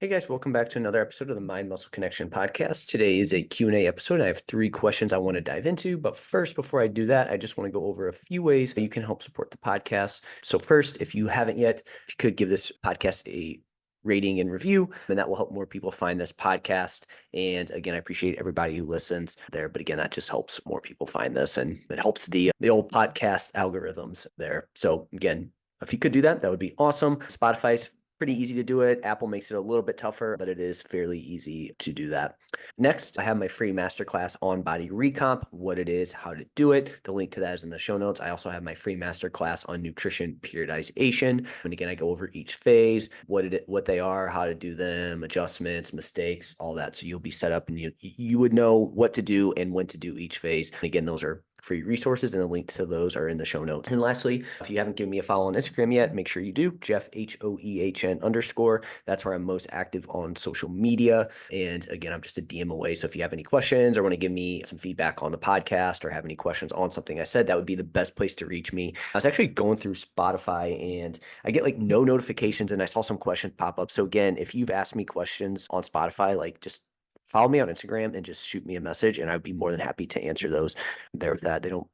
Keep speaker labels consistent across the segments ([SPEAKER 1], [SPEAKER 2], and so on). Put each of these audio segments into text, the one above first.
[SPEAKER 1] Hey guys, welcome back to another episode of the Mind Muscle Connection podcast. Today is a Q&A episode. I have three questions I want to dive into, but first, before I do that, I just want to go over a few ways that you can help support the podcast. So first, if you haven't yet, if you could give this podcast a rating and review, and that will help more people find this podcast. And again, I appreciate everybody who listens there, but again, that just helps more people find this, and it helps the old podcast algorithms there. So again, if you could do that, that would be awesome. Spotify's pretty easy to do it. Apple makes it a little bit tougher, but it is fairly easy to do that. Next, I have my free masterclass on body recomp, what it is, how to do it. The link to that is in the show notes. I also have my free masterclass on nutrition periodization. And again, I go over each phase, what they are, how to do them, adjustments, mistakes, all that. So you'll be set up and you would know what to do and when to do each phase. And again, those are free resources, and the link to those are in the show notes. And lastly, if you haven't given me a follow on Instagram yet, make sure you do. Jeff HOEHN_. That's where I'm most active on social media. And again, I'm just a DM away. So if you have any questions or want to give me some feedback on the podcast or have any questions on something I said, that would be the best place to reach me. I was actually going through Spotify and I get like no notifications, and I saw some questions pop up. So again, if you've asked me questions on Spotify, like just follow me on Instagram and just shoot me a message, and I'd be more than happy to answer those there with that. They don't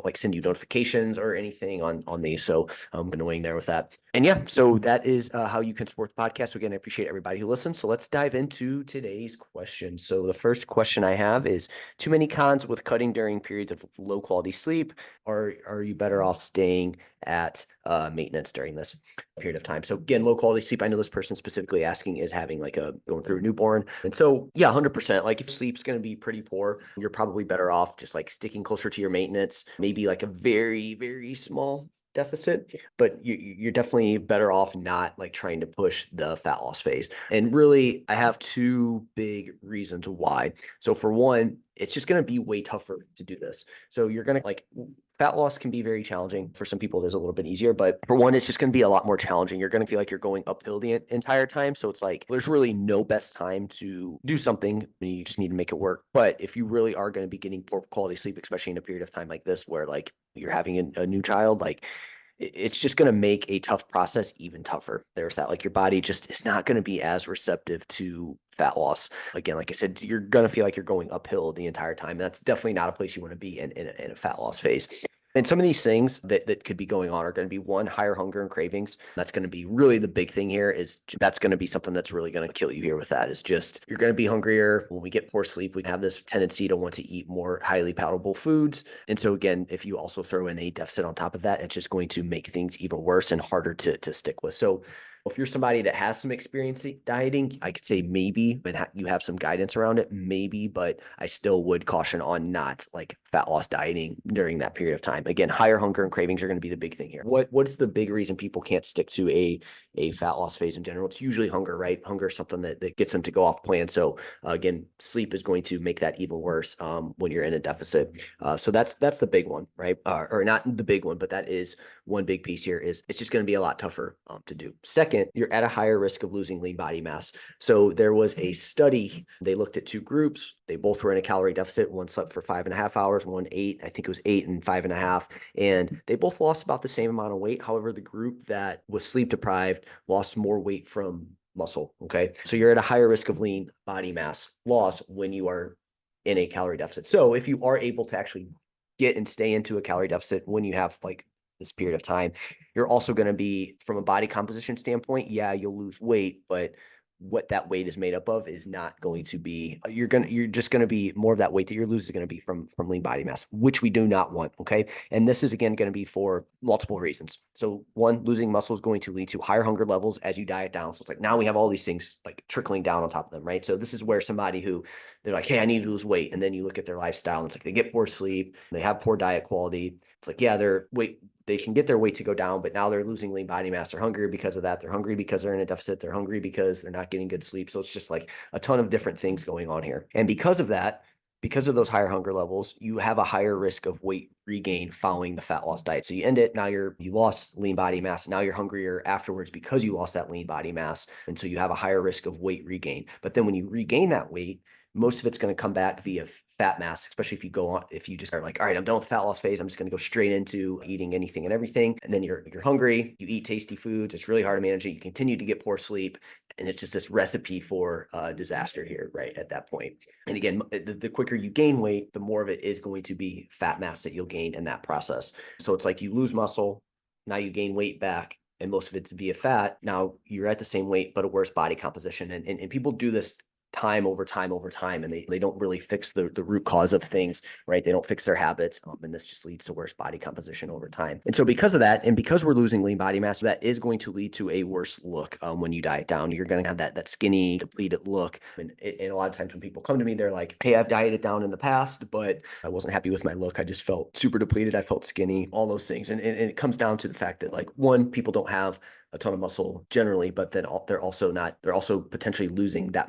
[SPEAKER 1] like send you notifications or anything on these. So I'm annoying there with that. And yeah, so that is how you can support the podcast. So again, I appreciate everybody who listens. So let's dive into today's question. So the first question I have is, too many cons with cutting during periods of low quality sleep, or are you better off staying at maintenance during this period of time? So again, low quality sleep, I know this person specifically asking is having like going through a newborn. And so yeah, 100%, like if sleep's going to be pretty poor, you're probably better off just like sticking closer to your maintenance, maybe like a very, very small deficit, but you're definitely better off not like trying to push the fat loss phase. And really, I have two big reasons why. So for one, it's just going to be way tougher to do this. So you're going to like fat loss can be very challenging. For some people, it is a little bit easier, but for one, it's just going to be a lot more challenging. You're going to feel like you're going uphill the entire time. So it's like, there's really no best time to do something. You just need to make it work. But if you really are going to be getting poor quality sleep, especially in a period of time like this, where like you're having a new child, like it's just going to make a tough process even tougher. There's that, like your body just is not going to be as receptive to fat loss. Again, like I said, you're going to feel like you're going uphill the entire time. That's definitely not a place you want to be in a fat loss phase. And some of these things that could be going on are going to be, one, higher hunger and cravings. That's going to be really the big thing here. Is that's going to be something that's really going to kill you here with that. Is just you're going to be hungrier. When we get poor sleep, we have this tendency to want to eat more highly palatable foods. And so again, if you also throw in a deficit on top of that, it's just going to make things even worse and harder to stick with. So if you're somebody that has some experience dieting, I could say maybe, but you have some guidance around it, maybe, but I still would caution on not like fat loss dieting during that period of time. Again, higher hunger and cravings are going to be the big thing here. What's the big reason people can't stick to a fat loss phase in general? It's usually hunger, right? Hunger is something that gets them to go off plan. So again, sleep is going to make that even worse when you're in a deficit. So that's the big one, right? Or not the big one, but that is one big piece here. Is it's just going to be a lot tougher to do. Second, you're at a higher risk of losing lean body mass. So there was a study, they looked at two groups. They both were in a calorie deficit. One slept for 5.5 hours, one ate, I think it was 8 and 5.5. And they both lost about the same amount of weight. However, the group that was sleep deprived lost more weight from muscle. Okay. So you're at a higher risk of lean body mass loss when you are in a calorie deficit. So if you are able to actually get and stay into a calorie deficit when you have like this period of time, you're also going to be, from a body composition standpoint, yeah, you'll lose weight, but what that weight is made up of is not going to be, you're just going to be, more of that weight that you're losing is going to be from lean body mass, which we do not want. Okay. And this is again going to be for multiple reasons. So one, losing muscle is going to lead to higher hunger levels as you diet down. So it's like now we have all these things like trickling down on top of them, right? So this is where somebody who they're like, hey, I need to lose weight. And then you look at their lifestyle and it's like they get poor sleep, they have poor diet quality. It's like, yeah, they can get their weight to go down, but now they're losing lean body mass. They're hungry because of that. They're hungry because they're in a deficit. They're hungry because they're not getting good sleep. So it's just like a ton of different things going on here. And because of that, because of those higher hunger levels, you have a higher risk of weight regain following the fat loss diet. So you end it, now you lost lean body mass. Now you're hungrier afterwards because you lost that lean body mass. And so you have a higher risk of weight regain. But then when you regain that weight, most of it's going to come back via fat mass, especially if you just are like, all right, I'm done with the fat loss phase. I'm just going to go straight into eating anything and everything. And then you're hungry, you eat tasty foods. It's really hard to manage it. You continue to get poor sleep. And it's just this recipe for disaster here, right? At that point. And again, the quicker you gain weight, the more of it is going to be fat mass that you'll gain in that process. So it's like you lose muscle, now you gain weight back, and most of it's via fat. Now you're at the same weight, but a worse body composition. And people do this time over time, and they don't really fix the root cause of things, right? They don't fix their habits, and this just leads to worse body composition over time. And so because of that, and because we're losing lean body mass, that is going to lead to a worse look when you diet down. You're going to have that skinny, depleted look. And a lot of times when people come to me, they're like, hey, I've dieted down in the past, but I wasn't happy with my look. I just felt super depleted. I felt skinny, all those things. And it comes down to the fact that, like, one, people don't have a ton of muscle generally, but then they're also potentially losing that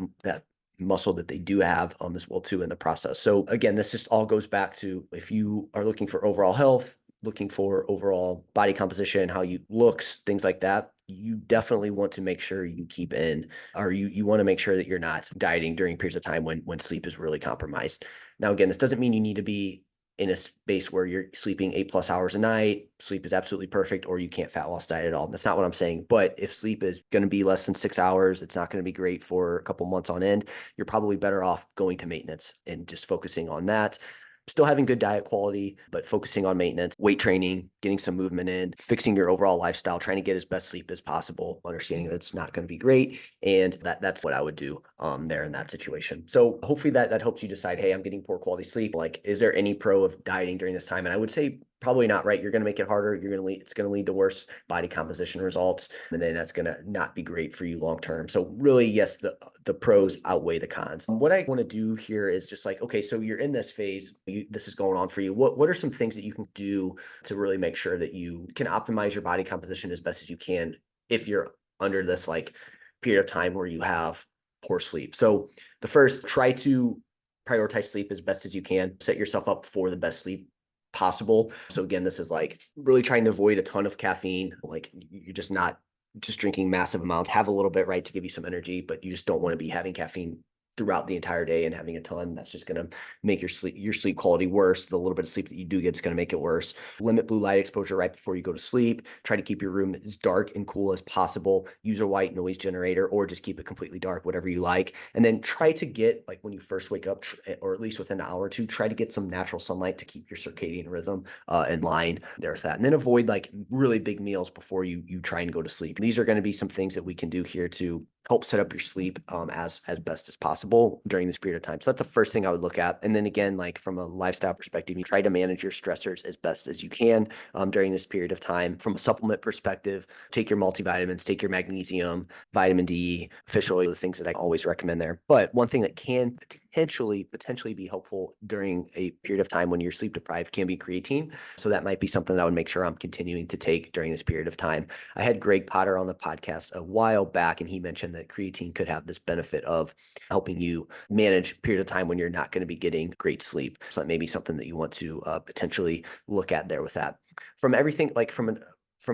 [SPEAKER 1] muscle that they do have as well too in the process. So again, this just all goes back to, if you are looking for overall health, looking for overall body composition, how you looks, things like that, you definitely want to make sure you keep in, or you want to make sure that you're not dieting during periods of time when sleep is really compromised. Now, again, this doesn't mean you need to be in a space where you're sleeping 8+ hours a night, sleep is absolutely perfect, or you can't fat loss diet at all. That's not what I'm saying. But if sleep is going to be less than 6 hours, it's not going to be great for a couple months on end, you're probably better off going to maintenance and just focusing on that. Still having good diet quality, but focusing on maintenance, weight training, getting some movement in, fixing your overall lifestyle, trying to get as best sleep as possible, understanding that it's not going to be great. And that's what I would do there in that situation. So hopefully that helps you decide, hey, I'm getting poor quality sleep. Like, is there any pro of dieting during this time? And I would say probably not, right? You're going to make it harder. It's going to lead to worse body composition results. And then that's going to not be great for you long-term. So really, yes, the pros outweigh the cons. What I want to do here is just like, okay, so you're in this phase, this is going on for you. What are some things that you can do to really make sure that you can optimize your body composition as best as you can if you're under this like period of time where you have poor sleep? So the first, try to prioritize sleep as best as you can. Set yourself up for the best sleep possible. So again, this is like really trying to avoid a ton of caffeine. Like, you're just not just drinking massive amounts. Have a little bit, right, to give you some energy, but you just don't want to be having caffeine throughout the entire day and having a ton. That's just going to make your sleep quality worse. The little bit of sleep that you do get is going to make it worse. Limit blue light exposure right before you go to sleep. Try to keep your room as dark and cool as possible. Use a white noise generator, or just keep it completely dark, whatever you like. And then try to get, like, when you first wake up, or at least within an hour or two, try to get some natural sunlight to keep your circadian rhythm in line. There's that. And then avoid like really big meals before you try and go to sleep. These are going to be some things that we can do here to help set up your sleep as best as possible during this period of time. So that's the first thing I would look at. And then again, like from a lifestyle perspective, you try to manage your stressors as best as you can during this period of time. From a supplement perspective, take your multivitamins, take your magnesium, vitamin D, fish oil, the things that I always recommend there. But one thing that can potentially be helpful during a period of time when you're sleep deprived can be creatine. So that might be something that I would make sure I'm continuing to take during this period of time. I had Greg Potter on the podcast a while back, and he mentioned that creatine could have this benefit of helping you manage a period of time when you're not going to be getting great sleep. So that may be something that you want to potentially look at there with that. From everything, like from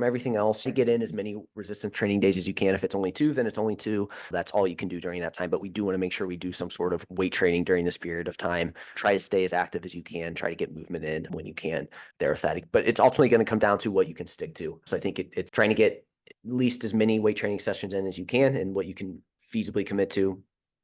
[SPEAKER 1] everything else, you get in as many resistance training days as you can. If it's only 2, then it's only 2. That's all you can do during that time. But we do want to make sure we do some sort of weight training during this period of time. Try to stay as active as you can. Try to get movement in when you can there with that. But it's ultimately going to come down to what you can stick to. So I think it's trying to get at least as many weight training sessions in as you can, and what you can feasibly commit to,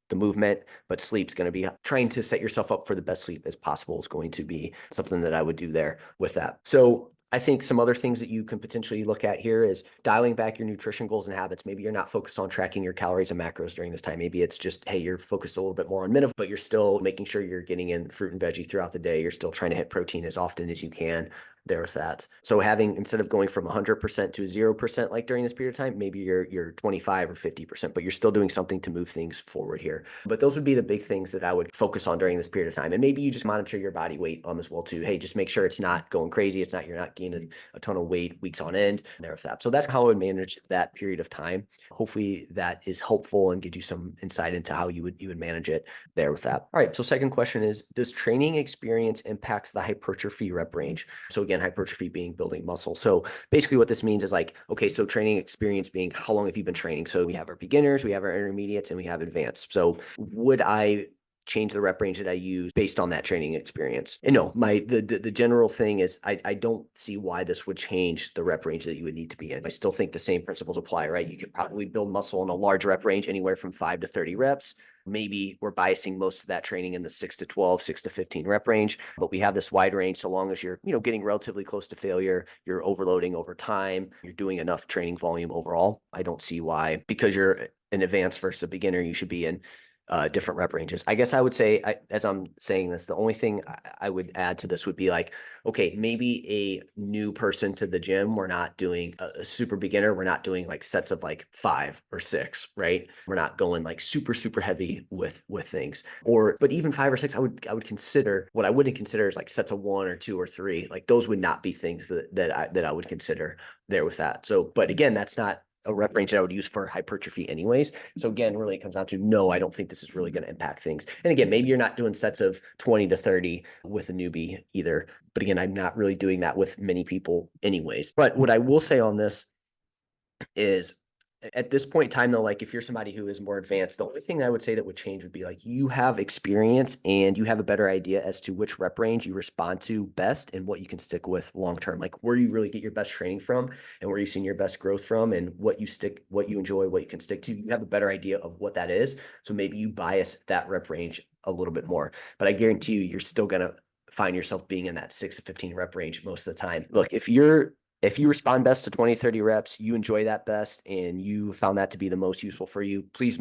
[SPEAKER 1] the movement. But sleep's going to be, trying to set yourself up for the best sleep as possible is going to be something that I would do there with that. So I think some other things that you can potentially look at here is dialing back your nutrition goals and habits. Maybe you're not focused on tracking your calories and macros during this time. Maybe it's just, hey, you're focused a little bit more on minimum, but you're still making sure you're getting in fruit and veggie throughout the day. You're still trying to hit protein as often as you can there with that. So instead of going from 100% to 0%, like during this period of time, maybe you're 25 or 50%, but you're still doing something to move things forward here. But those would be the big things that I would focus on during this period of time. And maybe you just monitor your body weight as well too. Hey, just make sure it's not going crazy. You're not gaining a ton of weight weeks on end there with that. So that's how I would manage that period of time. Hopefully that is helpful and gives you some insight into how you would manage it there with that. All right. So second question is, does training experience impact the hypertrophy rep range? So again, hypertrophy being building muscle. So basically what this means is like, okay, so training experience being how long have you been training? So we have our beginners, we have our intermediates, and we have advanced. So would I change the rep range that I use based on that training experience. And no, the general thing is I don't see why this would change the rep range that you would need to be in. I still think the same principles apply, right? You could probably build muscle in a large rep range anywhere from 5 to 30 reps. Maybe we're biasing most of that training in the 6 to 12, 6 to 15 rep range, but we have this wide range so long as you're, getting relatively close to failure, you're overloading over time, you're doing enough training volume overall. I don't see why, because you're an advanced versus a beginner, you should be in different rep ranges. I guess I would say, as I'm saying this, the only thing I would add to this would be like, okay, maybe a new person to the gym, we're not doing a super beginner. We're not doing like sets of like 5 or 6, right? We're not going like super, super heavy with things. But even 5 or 6, I would consider. What I wouldn't consider is like sets of 1 or 2 or 3. Like those would not be things that I would consider there with that. So, but again, that's not a rep range that I would use for hypertrophy anyways. So again, really it comes down to, no, I don't think this is really going to impact things. And again, maybe you're not doing sets of 20 to 30 with a newbie either. But again, I'm not really doing that with many people anyways. But what I will say on this is, at this point in time though, like if you're somebody who is more advanced, the only thing I would say that would change would be like you have experience and you have a better idea as to which rep range you respond to best and what you can stick with long term, like where you really get your best training from and where you've seen your best growth from and what you enjoy, what you can stick to. You have a better idea of what that is. So maybe you bias that rep range a little bit more, but I guarantee you're still going to find yourself being in that 6 to 15 rep range most of the time. Look, if you respond best to 20, 30 reps, you enjoy that best, and you found that to be the most useful for you, please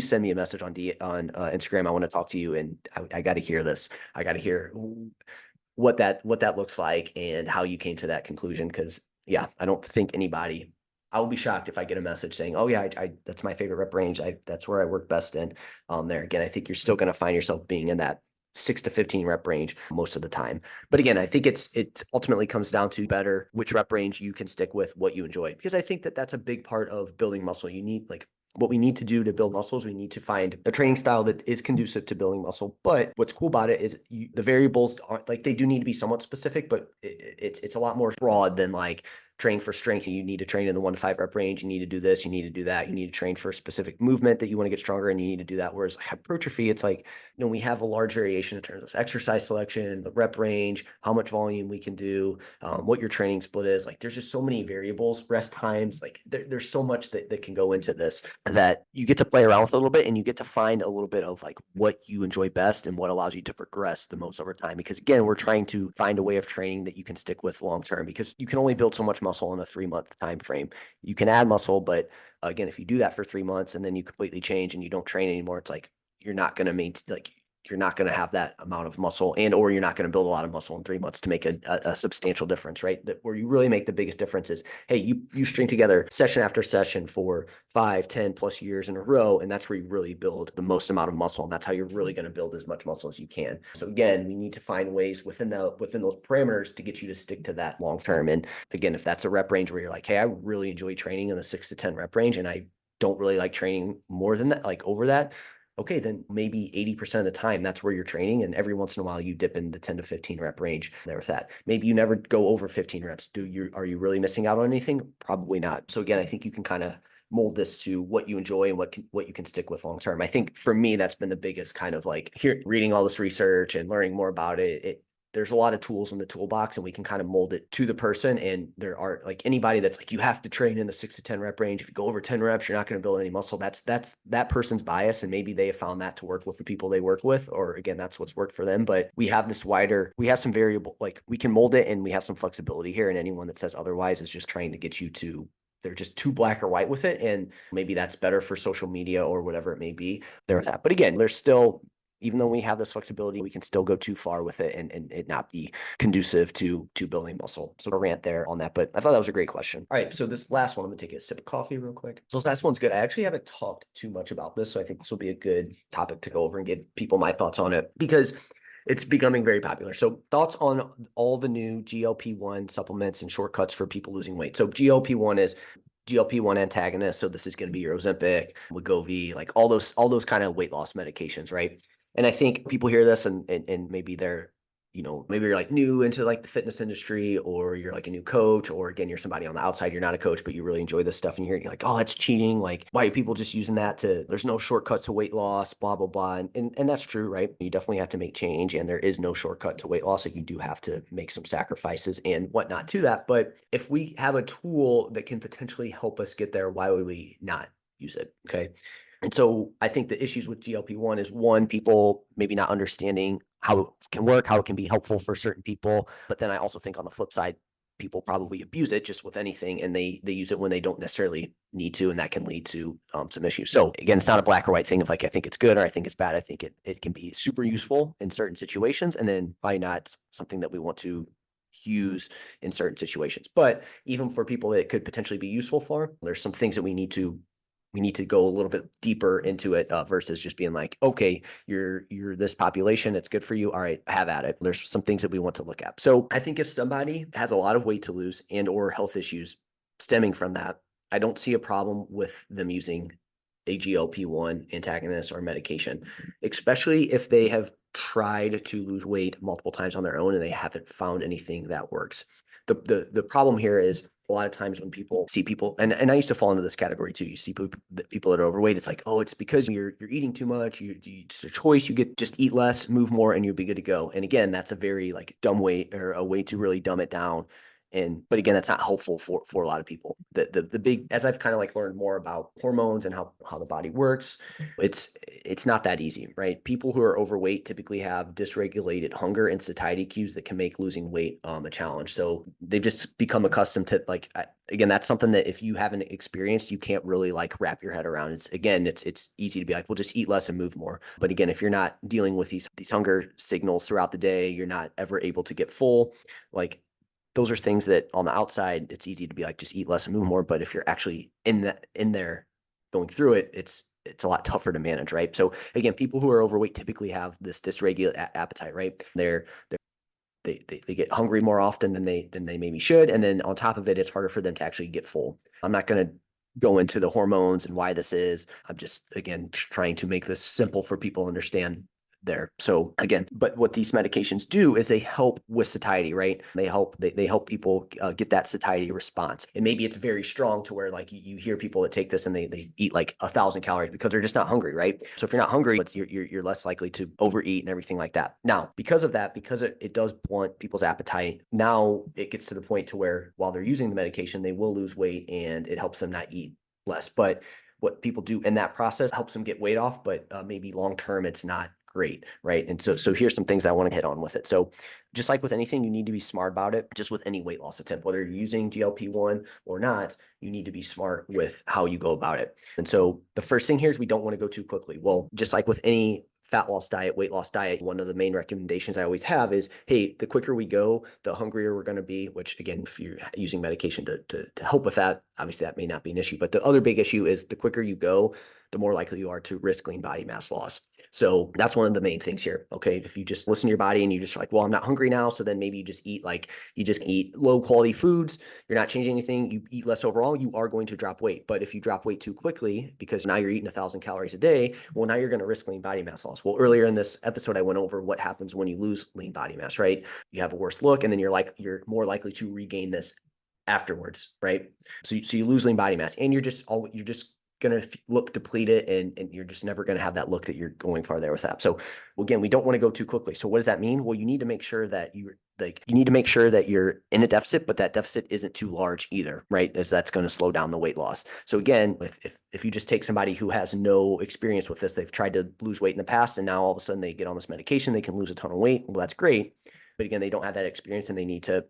[SPEAKER 1] send me a message on Instagram. I want to talk to you, and I got to hear this. I got to hear what that looks like and how you came to that conclusion. Because yeah, I don't think anybody. I will be shocked if I get a message saying, "Oh yeah, I that's my favorite rep range. That's where I work best in." There again, I think you're still going to find yourself being in that 6 to 15 rep range most of the time. But again, I think it ultimately comes down to better which rep range you can stick with, what you enjoy, because I think that that's a big part of building muscle. You need like what we need to do to build muscles, we need to find a training style that is conducive to building muscle. But what's cool about it is the variables aren't like, they do need to be somewhat specific, but it's a lot more broad than like training for strength. You need to train in the 1 to 5 rep range. You need to do this. You need to do that. You need to train for a specific movement that you want to get stronger, and you need to do that. Whereas hypertrophy, it's like, we have a large variation in terms of exercise selection, the rep range, how much volume we can do, what your training split is. Like, there's just so many variables, rest times. Like, there's so much that can go into this that you get to play around with a little bit, and you get to find a little bit of like what you enjoy best and what allows you to progress the most over time. Because again, we're trying to find a way of training that you can stick with long term, because you can only build so much muscle in a 3-month time frame. You can add muscle, but again, if you do that for 3 months and then you completely change and you don't train anymore, it's like you're not going to maintain, like you're not going to have that amount of muscle, or you're not going to build a lot of muscle in 3 months to make a substantial difference, right? That where you really make the biggest difference is, hey, you string together session after session for 5, 10 plus years in a row, and that's where you really build the most amount of muscle, and that's how you're really going to build as much muscle as you can. So again, we need to find ways within those parameters to get you to stick to that long term. And again, if that's a rep range where you're like, hey, I really enjoy training in the 6 to 10 rep range, and I don't really like training more than that, like over that, okay, then maybe 80% of the time that's where you're training. And every once in a while you dip in the 10 to 15 rep range there with that. Maybe you never go over 15 reps. Are you really missing out on anything? Probably not. So again, I think you can kind of mold this to what you enjoy and what you can stick with long term. I think for me, that's been the biggest kind of like reading all this research and learning more about it. There's a lot of tools in the toolbox, and we can kind of mold it to the person. And there aren't like anybody that's like, you have to train in the 6 to 10 rep range. If you go over 10 reps, you're not going to build any muscle. That's that person's bias. And maybe they have found that to work with the people they work with, or again, that's what's worked for them. But we have some variable, like we can mold it, and we have some flexibility here. And anyone that says otherwise is just trying to get you to, they're just too black or white with it. And maybe that's better for social media or whatever it may be there with that. But again, there's still, even though we have this flexibility, we can still go too far with it and it not be conducive to building muscle. So a rant there on that, but I thought that was a great question. All right, so this last one, I'm gonna take a sip of coffee real quick. So this last one's good. I actually haven't talked too much about this, so I think this will be a good topic to go over and give people my thoughts on it, because it's becoming very popular. So thoughts on all the new GLP-1 supplements and shortcuts for people losing weight. So GLP-1 is GLP-1 antagonist. So this is going to be your Ozempic, Wegovy, like all those kind of weight loss medications, right? And I think people hear this and maybe they're, maybe you're like new into like the fitness industry, or you're like a new coach, or again, you're somebody on the outside, you're not a coach, but you really enjoy this stuff, and you're like, oh, that's cheating. Like, why are people just using that there's no shortcut to weight loss, blah, blah, blah. And that's true, right? You definitely have to make change, and there is no shortcut to weight loss. So you do have to make some sacrifices and whatnot to that. But if we have a tool that can potentially help us get there, why would we not use it? Okay. And so I think the issues with GLP-1 is, one, people maybe not understanding how it can work, how it can be helpful for certain people. But then I also think on the flip side, people probably abuse it just with anything, and they use it when they don't necessarily need to, and that can lead to some issues. So again, it's not a black or white thing of like, I think it's good or I think it's bad. I think it can be super useful in certain situations, and then probably not something that we want to use in certain situations. But even for people that it could potentially be useful for, there's some things that we need to go a little bit deeper into it versus just being like, okay, you're this population, it's good for you. All right, have at it. There's some things that we want to look at. So I think if somebody has a lot of weight to lose and or health issues stemming from that, I don't see a problem with them using a GLP-1 antagonist or medication, especially if they have tried to lose weight multiple times on their own and they haven't found anything that works. The problem here is a lot of times when people see people, and I used to fall into this category too. You see people that are overweight. It's like, oh, it's because you're eating too much. It's a choice. You get just eat less, move more, and you'll be good to go. And again, that's a very like dumb way, or a way to really dumb it down. But again, that's not helpful for a lot of people. The big, as I've kind of like learned more about hormones and how the body works, it's not that easy, right? People who are overweight typically have dysregulated hunger and satiety cues that can make losing weight a challenge. So they've just become accustomed to like, again, that's something that if you haven't experienced, you can't really like wrap your head around. It's easy to be like, well, just eat less and move more. But again, if you're not dealing with these hunger signals throughout the day, you're not ever able to get full, like those are things that on the outside, it's easy to be like, just eat less and move more. But if you're actually in there going through it, it's a lot tougher to manage, right? So again, people who are overweight typically have this dysregulated appetite, right? They get hungry more often than they maybe should. And then on top of it, it's harder for them to actually get full. I'm not going to go into the hormones and why this is. I'm just, again, trying to make this simple for people to understand there. So again, but what these medications do is they help with satiety, right? They help people get that satiety response. And maybe it's very strong to where like you hear people that take this and they eat like 1,000 calories because they're just not hungry, right? So if you're not hungry, you're less likely to overeat and everything like that. Now, because of that, because it does blunt people's appetite, now it gets to the point to where while they're using the medication, they will lose weight and it helps them not eat less. But what people do in that process helps them get weight off, but maybe long term it's not great, right? And so here's some things I want to hit on with it. So just like with anything, you need to be smart about it. Just with any weight loss attempt, whether you're using GLP-1 or not, you need to be smart with how you go about it. And so the first thing here is we don't want to go too quickly. Well, just like with any fat loss diet, weight loss diet, one of the main recommendations I always have is, hey, the quicker we go, the hungrier we're going to be, which again, if you're using medication to help with that, obviously that may not be an issue. But the other big issue is the quicker you go, the more likely you are to risk lean body mass loss. So that's one of the main things here. Okay. If you just listen to your body and you just like, well, I'm not hungry now. So then maybe you just eat low quality foods. You're not changing anything. You eat less overall. You are going to drop weight. But if you drop weight too quickly, because now you're eating 1,000 calories a day, well, now you're going to risk lean body mass loss. Well, earlier in this episode, I went over what happens when you lose lean body mass, right? You have a worse look, and then you're more likely to regain this afterwards, right? So you lose lean body mass, and you're just going to look depleted, and you're just never going to have that look that you're going for there with that. So again, we don't want to go too quickly. So what does that mean? Well, you need to make sure that you're in a deficit, but that deficit isn't too large either, right? As that's going to slow down the weight loss. So again, if you just take somebody who has no experience with this, they've tried to lose weight in the past, and now all of a sudden they get on this medication, they can lose a ton of weight. Well, that's great. But again, they don't have that experience, and they need to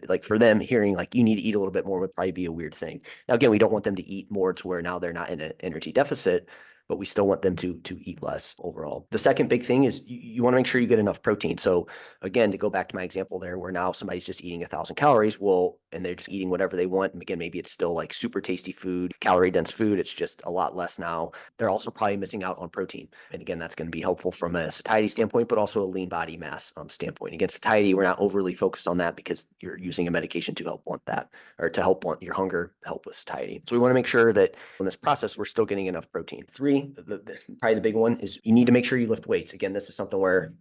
[SPEAKER 1] like, for them, hearing like you need to eat a little bit more would probably be a weird thing. Now, again, we don't want them to eat more to where now they're not in an energy deficit, but we still want them to eat less overall. The second big thing is you want to make sure you get enough protein. So again, to go back to my example there, where now somebody's just eating 1,000 calories, well, and they're just eating whatever they want. And again, maybe it's still like super tasty food, calorie dense food. It's just a lot less now. They're also probably missing out on protein. And again, that's going to be helpful from a satiety standpoint, but also a lean body mass standpoint. Again, satiety, we're not overly focused on that because you're using a medication to help blunt that, or to help blunt your hunger, help with satiety. So we want to make sure that in this process, we're still getting enough protein. 3 three, probably the big one is you need to make sure you lift weights. Again, this is something where,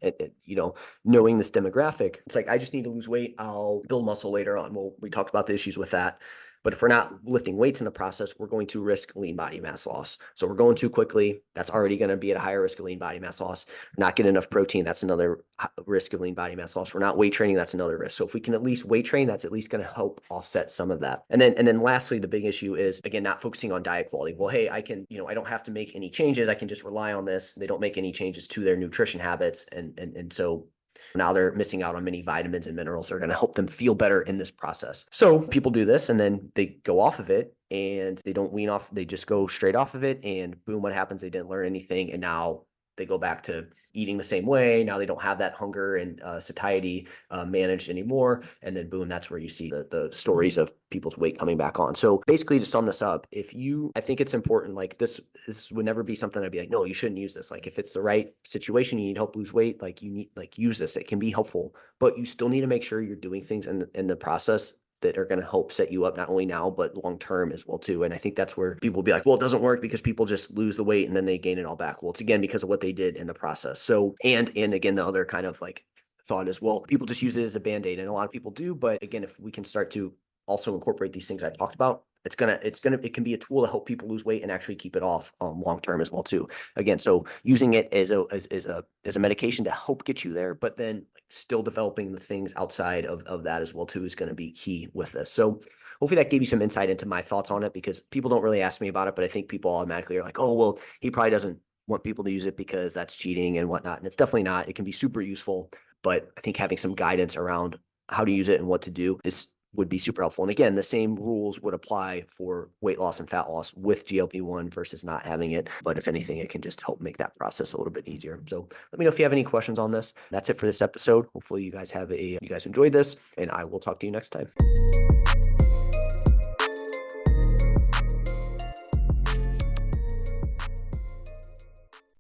[SPEAKER 1] knowing this demographic, it's like, I just need to lose weight. I'll build muscle later on. Well, we talked about the issues with that. But if we're not lifting weights in the process, we're going to risk lean body mass loss. So we're going too quickly. That's already going to be at a higher risk of lean body mass loss. Not getting enough protein, that's another risk of lean body mass loss. We're not weight training, that's another risk. So if we can at least weight train, that's at least going to help offset some of that. And then lastly, the big issue is, again, not focusing on diet quality. Well, hey, I can, I don't have to make any changes. I can just rely on this. They don't make any changes to their nutrition habits. And so now they're missing out on many vitamins and minerals that are going to help them feel better in this process. So people do this and then they go off of it and they don't wean off. They just go straight off of it and boom, what happens? They didn't learn anything. And now they go back to eating the same way. Now they don't have that hunger and satiety managed anymore. And then boom, that's where you see the stories of people's weight coming back on. So basically, to sum this up, I think it's important, like this would never be something I'd be like, no, you shouldn't use this. Like if it's the right situation, you need help lose weight, like you need, like use this. It can be helpful, but you still need to make sure you're doing things in the process that are going to help set you up not only now, but long-term as well too. And I think that's where people will be like, well, it doesn't work because people just lose the weight and then they gain it all back. Well, it's again, because of what they did in the process. So, and again, the other kind of like thought is, well, people just use it as a Band-Aid, and a lot of people do. But again, if we can start to also incorporate these things I talked about, it can be a tool to help people lose weight and actually keep it off long term as well too. Again, so using it as a medication to help get you there, but then still developing the things outside of that as well too is going to be key with this. So hopefully that gave you some insight into my thoughts on it, because people don't really ask me about it, but I think people automatically are like, oh, well, he probably doesn't want people to use it because that's cheating and whatnot. And it's definitely not. It can be super useful, but I think having some guidance around how to use it and what to do would be super helpful. And again, the same rules would apply for weight loss and fat loss with GLP-1 versus not having it. But if anything, it can just help make that process a little bit easier. So let me know if you have any questions on this. That's it for this episode. Hopefully you guys enjoyed this, and I will talk to you next time.